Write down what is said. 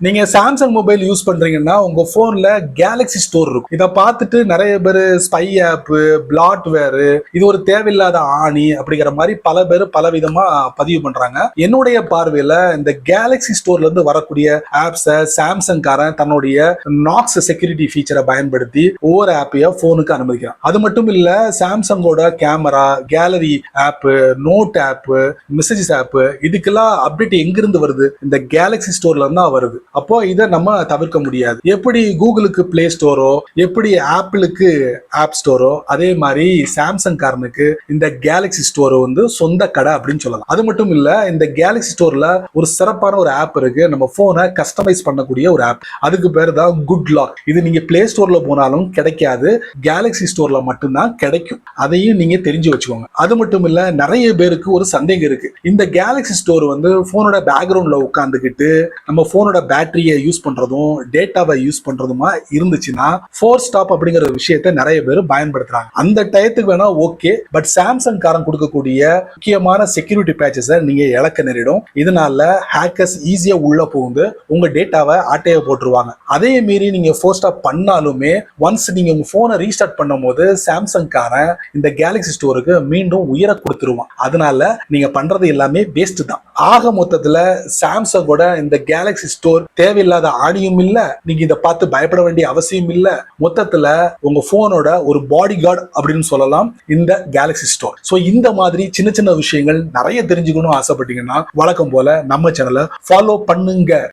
நீங்க Samsung mobile use பண்றீங்கன்னா உங்க போன்ல கேலக்ஸி ஸ்டோர் இருக்கும். இதை பார்த்துட்டு நிறைய பேர் ஸ்பை ஆப், பிளாட்வேர், இது ஒரு தேவையில்லாத ஆணி அப்படிங்கிற மாதிரி பல பேர் பல விதமா பதிவு பண்றாங்க. என்னுடைய பார்வையில இந்த கேலக்ஸி ஸ்டோர்ல இருந்து வரக்கூடிய ஆப்ஸை சாம்சங் காரன் தன்னுடைய நாக்ஸ் செக்யூரிட்டி ஃபீச்சரை பயன்படுத்தி ஒவ்வொரு ஆப்பையும் போனுக்கு அனுமதிக்கிறான். அது மட்டும் இல்ல, சாம்சங்கோட camera, gallery app, note app, messages app, இதுக்கெல்லாம் அப்டேட் எங்கிருந்து வருது? இந்த கேலக்ஸி ஸ்டோர்ல இருந்தா வருது. அப்போ இதை நம்ம தவிர்க்க முடியாது. எப்படி கூகுளுக்கு பிளே ஸ்டோரோ, எப்படி ஆப்பிளுக்கு ஆப் ஸ்டோரோ, அதே மாதிரி சாம்சங் காரனுக்கு இந்த கேலக்ஸி ஸ்டோர் வந்து சொந்த கடை அப்படின்னு சொல்லலாம். அது மட்டும் இல்ல, இந்த கேலக்ஸி ஸ்டோர்ல ஒரு சிறப்பான ஒரு ஆப் இருக்கு. நம்ம போனை கஸ்டமைஸ் பண்ணக்கூடிய ஒரு ஆப். அதுக்கு பேர் தான் குட் லாக். இது நீங்க பிளே ஸ்டோர்ல போனாலும் கிடைக்காது, கேலக்ஸி ஸ்டோர்ல மட்டும்தான் கிடைக்கும். அதையும் நீங்க தெரிஞ்சு வச்சுக்கோங்க. அது மட்டும் இல்ல, நிறைய பேருக்கு ஒரு சந்தேகம் இருக்கு. இந்த கேலக்ஸி ஸ்டோர் வந்து போனோட பேக்ரவுண்ட்ல உட்காந்துக்கிட்டு நம்ம போனோட பேட்டரியை யூஸ் பண்றதும் டேட்டாவை யூஸ் பண்றதுமா இருந்துச்சுன்னா ஃபோர் ஸ்டாப் அப்படிங்கிற விஷயத்தை நிறைய பேர் பயன்படுத்துறாங்க. அந்த டயத்துக்கு வேணா ஓகே, பட் சாம்சங் காரன் கொடுக்கக்கூடிய முக்கியமான செக்யூரிட்டி பேச்சஸை நீங்க இழக்க நேரிடும். இதனால ஹேக்கர்ஸ் ஈஸியா உள்ள புகுந்து உங்க டேட்டாவை ஆட்டைய போட்டுருவாங்க. அதே மீறி நீங்க ஃபோர் ஸ்டாப் பண்ணாலுமே ஒன்ஸ் நீங்க உங்க போனை ரீஸ்டார்ட் பண்ணும் போது சாம்சங் காரன் இந்த கேலக்ஸி ஸ்டோருக்கு மீண்டும் உயர கொடுத்துருவான். அதனால நீங்க பண்றது எல்லாமே வேஸ்ட் தான். ஆக மொத்தத்துல சாம்சங்கோட இந்த கேலக்ஸி ஸ்டோர் தேவையில்லாத ஆணியும் இல்ல, நீங்க இதை பார்த்து பயப்பட வேண்டிய அவசியம் இல்ல. மொத்தத்துல உங்க போனோட ஒரு பாடி கார்டு அப்படின்னு சொல்லலாம் இந்த கேலக்ஸி ஸ்டோர். சோ இந்த மாதிரி சின்ன சின்ன விஷயங்கள் நிறைய தெரிஞ்சுக்கணும் ஆசைப்பட்டீங்கன்னா வழக்கம் போல நம்ம சேனலை ஃபாலோ பண்ணுங்க.